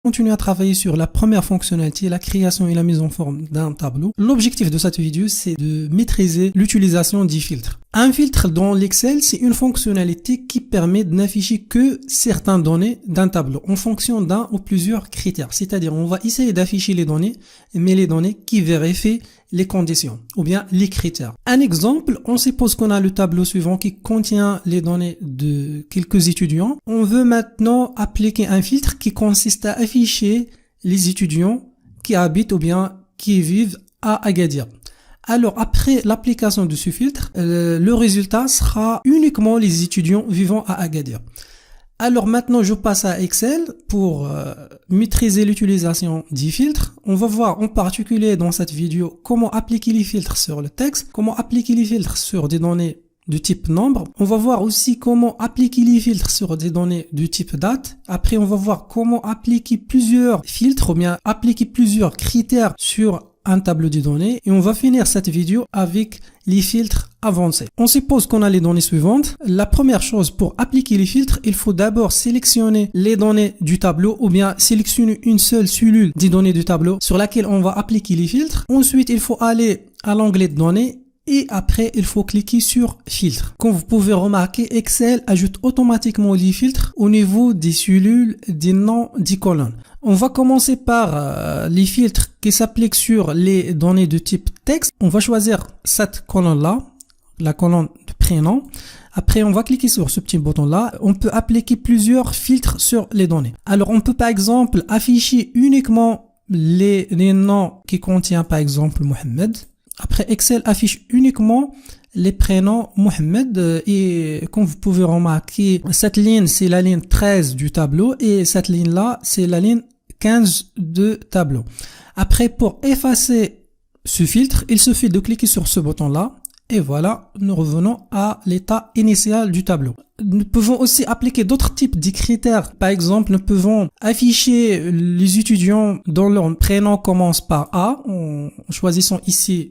Continuer à travailler sur la première fonctionnalité, la création et la mise en forme d'un tableau. L'objectif de cette vidéo, c'est de maîtriser l'utilisation des filtres. Un filtre dans l'Excel, c'est une fonctionnalité qui permet de n'afficher que certaines données d'un tableau en fonction d'un ou plusieurs critères. C'est-à-dire, on va essayer d'afficher les données, mais les données qui vérifient les conditions ou bien les critères. Un exemple, on suppose qu'on a le tableau suivant qui contient les données de quelques étudiants. On veut maintenant appliquer un filtre qui consiste à afficher les étudiants qui habitent ou bien qui vivent à Agadir. Alors, après l'application de ce filtre, le résultat sera uniquement les étudiants vivant à Agadir. Alors maintenant, je passe à Excel pour maîtriser l'utilisation des filtres. On va voir en particulier dans cette vidéo comment appliquer les filtres sur le texte, comment appliquer les filtres sur des données de type nombre. On va voir aussi comment appliquer les filtres sur des données de type date. Après, on va voir comment appliquer plusieurs filtres ou bien appliquer plusieurs critères sur un tableau de données, et on va finir cette vidéo avec les filtres avancés. On suppose qu'on a les données suivantes. La première chose, pour appliquer les filtres, il faut d'abord sélectionner les données du tableau ou bien sélectionner une seule cellule des données du tableau sur laquelle on va appliquer les filtres. Ensuite, il faut aller à l'onglet de données et après, il faut cliquer sur filtre. Comme vous pouvez remarquer, Excel ajoute automatiquement les filtres au niveau des cellules, des noms, des colonnes. On va commencer par les filtres qui s'appliquent sur les données de type texte. On va choisir cette colonne-là, la colonne de prénom. Après, on va cliquer sur ce petit bouton-là. On peut appliquer plusieurs filtres sur les données. Alors, on peut par exemple afficher uniquement les noms qui contiennent par exemple Mohamed. Après, Excel affiche uniquement les prénoms Mohamed et comme vous pouvez remarquer, cette ligne c'est la ligne 13 du tableau et cette ligne-là c'est la ligne 15 de tableau. Après, pour effacer ce filtre, il suffit de cliquer sur ce bouton-là et voilà, nous revenons à l'état initial du tableau. Nous pouvons aussi appliquer d'autres types de critères. Par exemple, nous pouvons afficher les étudiants dont leur prénom commence par A en choisissant ici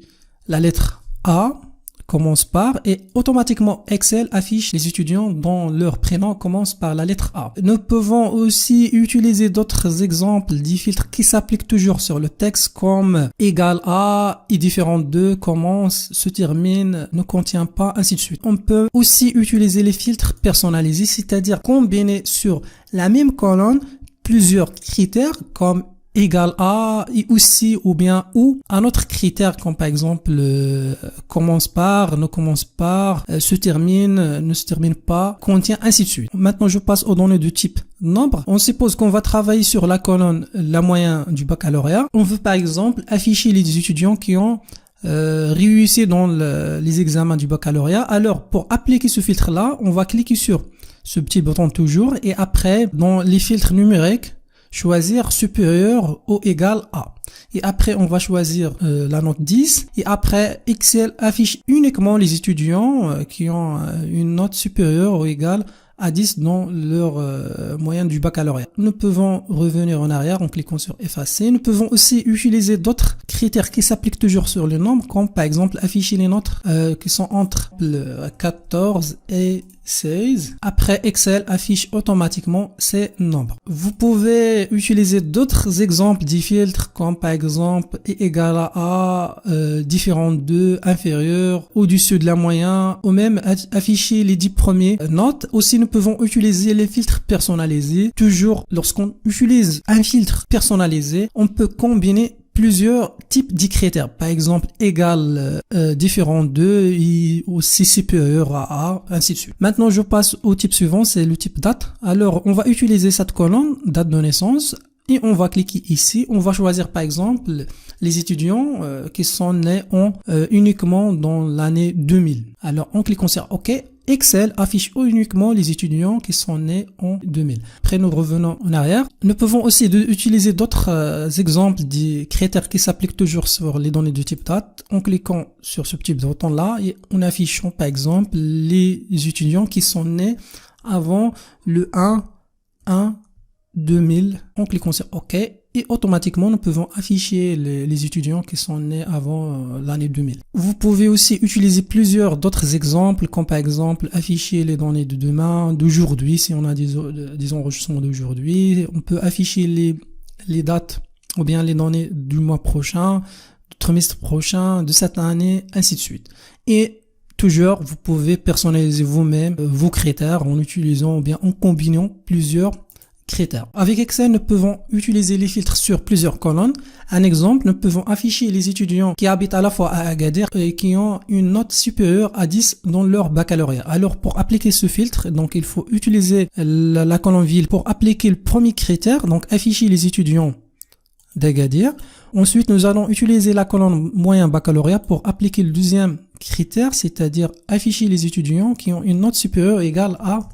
la lettre A commence par et automatiquement Excel affiche les étudiants dont leur prénom commence par la lettre A. Nous pouvons aussi utiliser d'autres exemples des filtres qui s'appliquent toujours sur le texte comme égal à, est différent de, commence, se termine, ne contient pas, ainsi de suite. On peut aussi utiliser les filtres personnalisés, c'est-à-dire combiner sur la même colonne plusieurs critères comme égal à et aussi ou bien ou un autre critère comme par exemple commence par, ne commence par, se termine, ne se termine pas, contient, ainsi de suite. Maintenant je passe aux données de type nombre. On suppose qu'on va travailler sur la colonne la moyenne du baccalauréat. On veut par exemple afficher les étudiants qui ont réussi dans les examens du baccalauréat. Alors pour appliquer ce filtre là, on va cliquer sur ce petit bouton toujours et après dans les filtres numériques choisir supérieur ou égal à. Et après, on va choisir la note 10. Et après, Excel affiche uniquement les étudiants qui ont une note supérieure ou égale à 10 dans leur moyenne du baccalauréat. Nous pouvons revenir en arrière en cliquant sur effacer. Nous pouvons aussi utiliser d'autres critères qui s'appliquent toujours sur les nombres, comme par exemple afficher les notes qui sont entre le 14 et 16. Après, Excel affiche automatiquement ces nombres. Vous pouvez utiliser d'autres exemples des filtres comme par exemple est égal à différent de, inférieur, au-dessus de la moyenne, ou même afficher les 10 premiers notes. Aussi, nous pouvons utiliser les filtres personnalisés. Toujours, lorsqu'on utilise un filtre personnalisé, on peut combiner plusieurs types de critères. Par exemple, égal, différent de, et aussi supérieur à A, ainsi de suite. Maintenant, je passe au type suivant, c'est le type date. Alors, on va utiliser cette colonne, date de naissance, et on va cliquer ici. On va choisir, par exemple, les étudiants qui sont nés uniquement dans l'année 2000. Alors, en cliquant sur OK, Excel affiche uniquement les étudiants qui sont nés en 2000. Après, nous revenons en arrière. Nous pouvons aussi utiliser d'autres exemples des critères qui s'appliquent toujours sur les données de type date en cliquant sur ce petit bouton-là et en affichant par exemple les étudiants qui sont nés avant le 1/1/2000 en cliquant sur OK. Et automatiquement, nous pouvons afficher les étudiants qui sont nés avant l'année 2000. Vous pouvez aussi utiliser plusieurs d'autres exemples, comme par exemple afficher les données de demain, d'aujourd'hui, si on a des enregistrements d'aujourd'hui. On peut afficher les les dates ou bien les données du mois prochain, du trimestre prochain, de cette année, ainsi de suite. Et toujours, vous pouvez personnaliser vous-même vos critères en utilisant ou bien en combinant plusieurs critères. Avec Excel, nous pouvons utiliser les filtres sur plusieurs colonnes. Un exemple, nous pouvons afficher les étudiants qui habitent à la fois à Agadir et qui ont une note supérieure à 10 dans leur baccalauréat. Alors, pour appliquer ce filtre, donc il faut utiliser la colonne ville pour appliquer le premier critère, donc afficher les étudiants d'Agadir. Ensuite, nous allons utiliser la colonne moyen baccalauréat pour appliquer le deuxième critère, c'est-à-dire afficher les étudiants qui ont une note supérieure égale à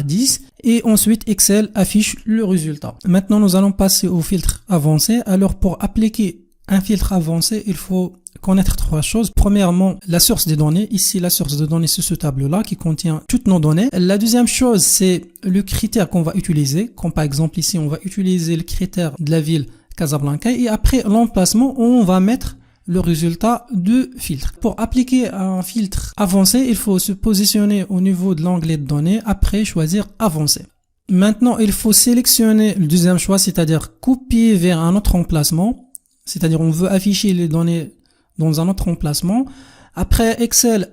10, et ensuite Excel affiche le résultat. Maintenant, nous allons passer au filtre avancé. Alors, pour appliquer un filtre avancé, il faut connaître trois choses. Premièrement, la source des données. Ici, la source de données, c'est ce tableau-là qui contient toutes nos données. La deuxième chose, c'est le critère qu'on va utiliser. Comme par exemple, ici, on va utiliser le critère de la ville Casablanca, et après l'emplacement, on va mettre le résultat de filtre. Pour appliquer un filtre avancé, il faut se positionner au niveau de l'onglet de données, après choisir avancé. Maintenant, il faut sélectionner le deuxième choix, c'est-à-dire copier vers un autre emplacement, c'est-à-dire on veut afficher les données dans un autre emplacement. Après, Excel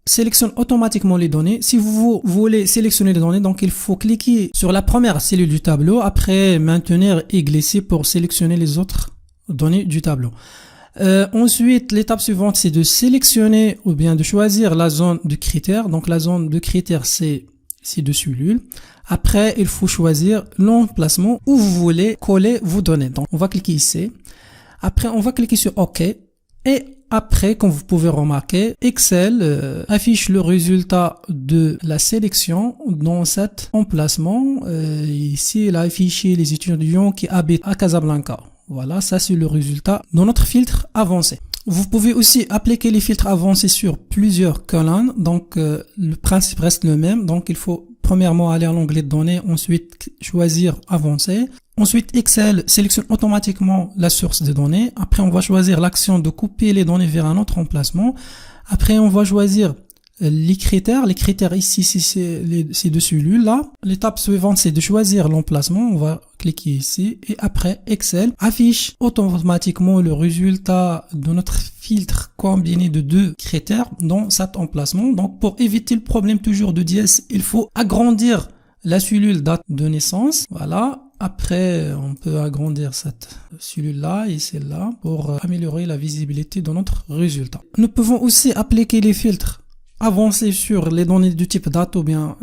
sélectionne automatiquement les données. Si vous voulez sélectionner les données, donc il faut cliquer sur la première cellule du tableau, après maintenir et glisser pour sélectionner les autres données du tableau. Ensuite, l'étape suivante, c'est de sélectionner ou bien de choisir la zone de critères. Donc la zone de critères, c'est ces deux cellules. Après, il faut choisir l'emplacement où vous voulez coller vos données. Donc on va cliquer ici. Après, on va cliquer sur OK. Et après, comme vous pouvez remarquer, Excel affiche le résultat de la sélection dans cet emplacement. Ici, il a affiché les étudiants qui habitent à Casablanca. Voilà, ça c'est le résultat de notre filtre avancé. Vous pouvez aussi appliquer les filtres avancés sur plusieurs colonnes. Donc, le principe reste le même. Donc, il faut premièrement aller à l'onglet de données, ensuite choisir avancer. Ensuite, Excel sélectionne automatiquement la source des données. Après, on va choisir l'action de copier les données vers un autre emplacement. Après, on va choisir les critères. Les critères ici, c'est ces deux cellules-là. L'étape suivante, c'est de choisir l'emplacement. On va cliquer ici. Et après, Excel affiche automatiquement le résultat de notre filtre combiné de deux critères dans cet emplacement. Donc, pour éviter le problème toujours de dièse, il faut agrandir la cellule date de naissance. Voilà. Après, on peut agrandir cette cellule-là et celle-là pour améliorer la visibilité de notre résultat. Nous pouvons aussi appliquer les filtres avancés sur les données du type date ou bien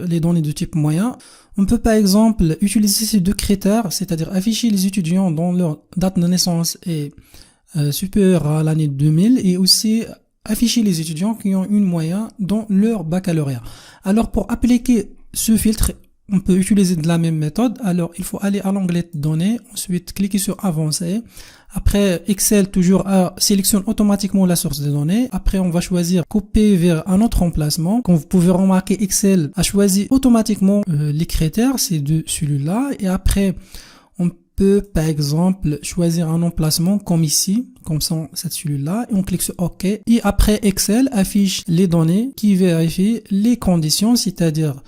les données du type moyen. On peut par exemple utiliser ces deux critères, c'est-à-dire afficher les étudiants dont leur date de naissance est supérieure à l'année 2000 et aussi afficher les étudiants qui ont une moyenne dans leur baccalauréat. Alors pour appliquer ce filtre, on peut utiliser de la même méthode. Alors, il faut aller à l'onglet données, ensuite cliquer sur avancer. Après, Excel toujours sélectionne automatiquement la source de données. Après, on va choisir copier vers un autre emplacement. Comme vous pouvez remarquer, Excel a choisi automatiquement les critères, ces deux cellules-là. Et après, on peut par exemple choisir un emplacement comme ici, comme cette cellule-là, et on clique sur OK. Et après, Excel affiche les données qui vérifient les conditions, c'est-à-dire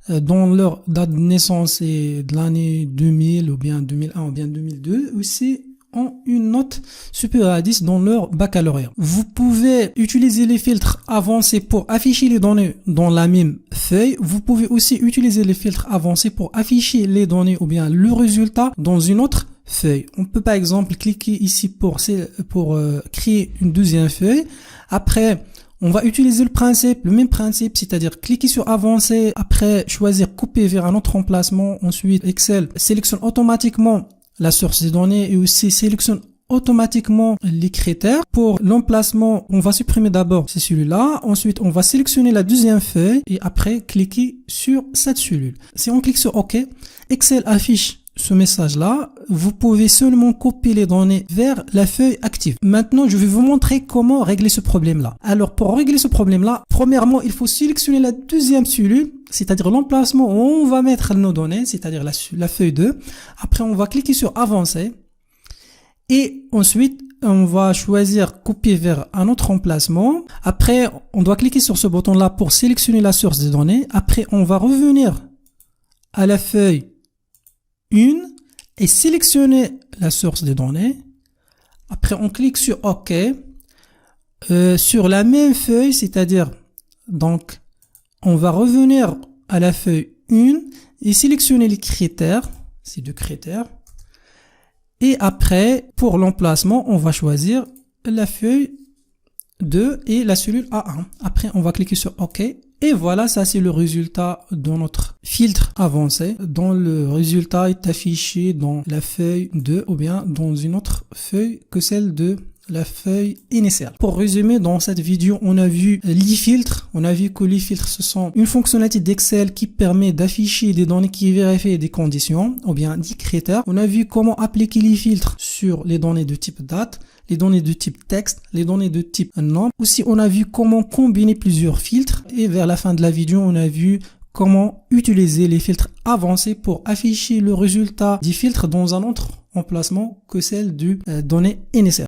dans leur date de naissance et de l'année 2000 ou bien 2001 ou bien 2002, aussi ont une note supérieure à 10 dans leur baccalauréat. Vous pouvez utiliser les filtres avancés pour afficher les données dans la même feuille. Vous pouvez aussi utiliser les filtres avancés pour afficher les données ou bien le résultat dans une autre feuille. On peut par exemple cliquer ici pour créer une deuxième feuille. Après, on va utiliser le même principe, c'est-à-dire cliquer sur avancer, après choisir couper vers un autre emplacement. Ensuite, Excel sélectionne automatiquement la source des données et aussi sélectionne automatiquement les critères. Pour l'emplacement, on va supprimer d'abord ces cellules-là. Ensuite, on va sélectionner la deuxième feuille et après cliquer sur cette cellule. Si on clique sur OK, Excel affiche ce message-là. Vous pouvez seulement copier les données vers la feuille active. Maintenant, je vais vous montrer comment régler ce problème-là. Alors, pour régler ce problème-là, premièrement, il faut sélectionner la deuxième cellule, c'est-à-dire l'emplacement où on va mettre nos données, c'est-à-dire la feuille 2. Après, on va cliquer sur avancer. Et ensuite, on va choisir copier vers un autre emplacement. Après, on doit cliquer sur ce bouton-là pour sélectionner la source des données. Après, on va revenir à la feuille 1 et sélectionner la source des données. Après, on clique sur OK. Sur la même feuille, c'est-à-dire, donc, on va revenir à la feuille 1 et sélectionner les critères. C'est deux critères. Et après, pour l'emplacement, on va choisir la feuille 2 et la cellule A1. Après, on va cliquer sur OK. Et voilà, ça c'est le résultat de notre filtre avancé, dont le résultat est affiché dans la feuille 2 ou bien dans une autre feuille que celle de la feuille initiale. Pour résumer, dans cette vidéo, on a vu les filtres. On a vu que les filtres, ce sont une fonctionnalité d'Excel qui permet d'afficher des données qui vérifient des conditions ou bien des critères. On a vu comment appliquer les filtres sur les données de type date, les données de type texte, les données de type nombre. Aussi, on a vu comment combiner plusieurs filtres. Et vers la fin de la vidéo, on a vu comment utiliser les filtres avancés pour afficher le résultat des filtres dans un autre emplacement que celle du données initiale.